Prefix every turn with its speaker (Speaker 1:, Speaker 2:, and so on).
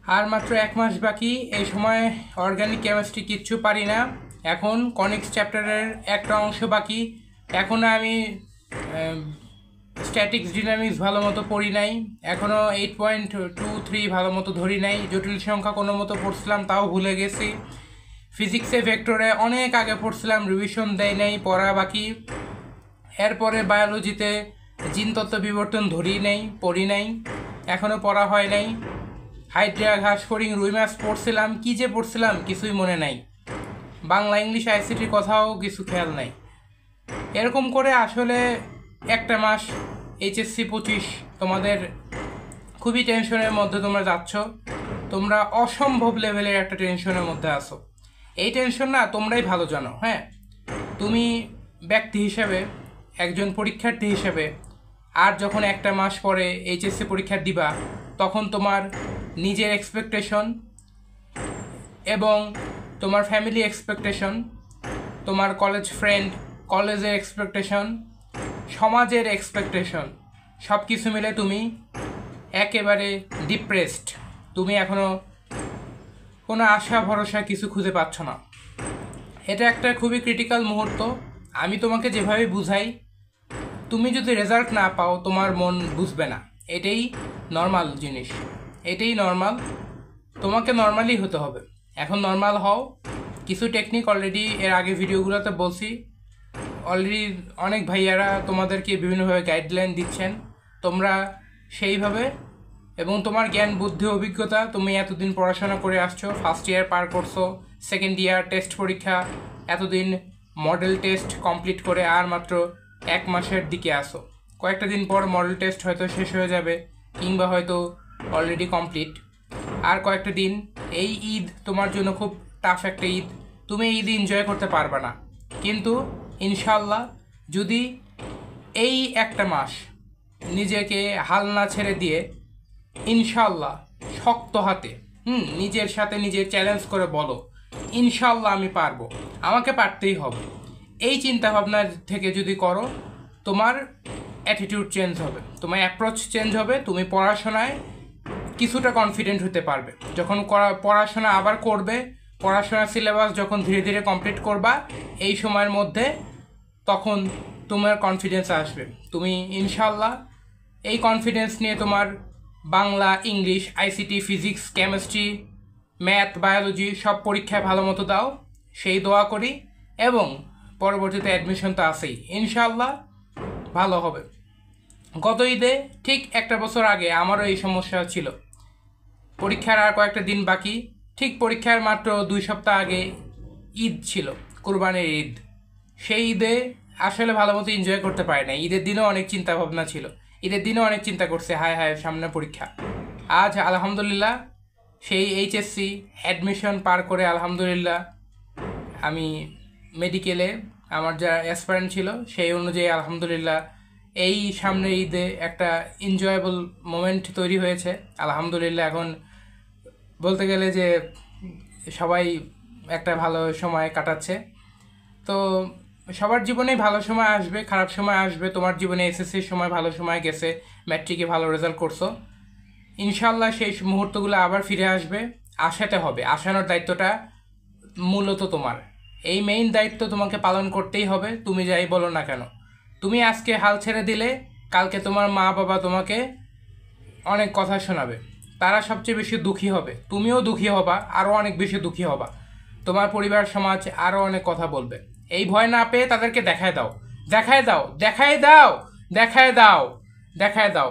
Speaker 1: আর মাত্র 1 মাস বাকি। এই সময় অর্গানিক কেমিস্ট্রি কিচ্ছু পারি না। এখন কনিক্স চ্যাপ্টারের একটা অংশ বাকি। এখনও আমি স্ট্যাটিক্স ডিনামিক্স ভালো মতো পড়ি নাই। এখনও 8.23 ভালো মতো ধরি নাই। জটিল সংখ্যা কোনো মতো পড়ছিলাম, তাও ভুলে গেছি। ফিজিক্সে ভেক্টরে অনেক আগে পড়ছিলাম, রিভিশন দেয় নাই, পড়া বাকি। এরপরে বায়োলজিতে জিনতত্ত্ব বিবর্তন ধরি নাই, পড়ি নাই, এখনও পড়া হয় নাই। হাইড্রা, ঘাস ফড়িং, রুই মাছ পড়ছিলাম, কী যে পড়ছিলাম কিছুই মনে নাই। বাংলা, ইংলিশ, আইসিটির কথাও কিছু খেয়াল নাই। এরকম করে আসলে একটা মাস এইচএসসি 25 তোমাদের খুবই টেনশনের মধ্যে তোমরা যাচ্ছ। তোমরা অসম্ভব লেভেলের একটা টেনশনের মধ্যে আসো। এই টেনশন না তোমরাই ভালো জানো। হ্যাঁ, তুমি ব্যক্তি হিসেবে, একজন পরীক্ষার্থী হিসেবে, আর যখন একটা মাস পরে এইচএসসি পরীক্ষা দিবা, তখন তোমার নিজের এক্সপেকটেশন এবং তোমার ফ্যামিলি এক্সপেকটেশন, তোমার কলেজ ফ্রেন্ড, কলেজের এক্সপেকটেশন, সমাজের এক্সপেকটেশন, সব কিছু মিলে তুমি একেবারে ডিপ্রেসড। তুমি এখনও কোনো আশা ভরসা কিছু খুঁজে পাচ্ছ না। এটা একটা খুবই ক্রিটিক্যাল মুহূর্ত। আমি তোমাকে যেভাবে বুঝাই, তুমি যদি রেজাল্ট না পাও তোমার মন বুঝবে না। এটাই নর্মাল জিনিস, এটাই নর্মাল। তোমাকে নর্মালি হতে হবে। এখন নর্মাল হও। কিছু টেকনিক অলরেডি এর আগে ভিডিওগুলোতে বলছি। অলরেডি অনেক ভাইয়ারা তোমাদেরকে বিভিন্নভাবে গাইডলাইন দিচ্ছেন। তোমরা সেইভাবে, এবং তোমার জ্ঞান, বুদ্ধি, অভিজ্ঞতা, তুমি এতদিন পড়াশোনা করে আসছো, ফার্স্ট ইয়ার পার করছো, সেকেন্ড ইয়ার টেস্ট পরীক্ষা, এতদিন মডেল টেস্ট কমপ্লিট করে আর মাত্র 1 মাসের দিকে আসো। কয়েকটা দিন পর মডেল টেস্ট হয়তো শেষ হয়ে যাবে, কিংবা হয়তো অলরেডি কমপ্লিট। আর কয়েকটা দিন, এই ঈদ তোমার জন্য খুব টাফ একটা ঈদ। তুমি এই ঈদ এনজয় করতে পারবে না। কিন্তু ইনশাল্লাহ, যদি এই একটা মাস নিজেকে হাল না ছেড়ে দিয়ে ইনশাল্লাহ শক্ত হাতে নিজের সাথে নিজে চ্যালেঞ্জ করে বলো, ইনশাল্লাহ আমি পারবো, আমাকে পারতেই হবে, এই চিন্তাভাবনা থেকে যদি করো, তোমার অ্যাটিটিউড চেঞ্জ হবে, তোমার অ্যাপ্রোচ চেঞ্জ হবে। তুমি পড়াশোনায় কিছুটা কনফিডেন্ট হতে পারবে। যখন পড়াশোনা আবার করবে, পড়াশোনার সিলেবাস যখন ধীরে ধীরে কমপ্লিট করবা এই সময়ের মধ্যে, তখন তোমার কনফিডেন্স আসবে। তুমি ইনশাল্লাহ এই কনফিডেন্স নিয়ে তোমার Bangla, English, ICT, physics, chemistry, math, biology সব পরীক্ষায় ভালো মতো দাও, সেই দোয়া করি। এবং পরবর্তীতে অ্যাডমিশন তো আছেই, ইনশাল্লাহ ভালো হবে। গত ঈদে ঠিক একটা বছর আগে আমারও এই সমস্যা ছিল। পরীক্ষার আর কয়েকটা দিন বাকি, ঠিক পরীক্ষার মাত্র 2 সপ্তাহ আগে ঈদ ছিল, কুরবানির ঈদ। সেই ঈদে আসলে ভালো মতো এনজয় করতে পারি না। ঈদের দিনেও অনেক চিন্তা ভাবনা ছিল, ঈদের দিনেও অনেক চিন্তা করছে, হায় হায় সামনে পরীক্ষা। আজ আলহামদুলিল্লাহ সেই এইচএসসি অ্যাডমিশন পার করে আলহামদুলিল্লাহ আমি মেডিকেলে, আমার যা অ্যাসপারেন্ট ছিল সেই অনুযায়ী আলহামদুলিল্লাহ এই সামনের ঈদে একটা এনজয়েবল মোমেন্ট তৈরি হয়েছে আলহামদুলিল্লাহ। এখন বলতে গেলে যে সবাই একটা ভালো সময় কাটাচ্ছে। তো সবার জীবনেই ভালো সময় আসবে, খারাপ সময় আসবে। তোমার জীবনে এসএসসির সময় ভালো সময় গেছে, ম্যাট্রিকে ভালো রেজাল্ট করছো, ইনশাল্লাহ সেই মুহূর্তগুলো আবার ফিরে আসবে। আসাতে হবে, আসানোর দায়িত্বটা মূলত তোমার। এই মেইন দায়িত্ব তোমাকে পালন করতেই হবে, তুমি যাই বলো না কেন। তুমি আজকে হাল ছেড়ে দিলে কালকে তোমার মা বাবা তোমাকে অনেক কথা শোনাবে, তারা সবচেয়ে বেশি দুঃখী হবে, তুমিও দুঃখী হবা, আরও অনেক বেশি দুঃখী হবা। তোমার পরিবার, সমাজ আরও অনেক কথা বলবে। এই ভয় না পেয়ে তাদেরকে দেখায় দাও, দেখায় দাও, দেখায় দাও, দেখায় দাও, দেখায় দাও।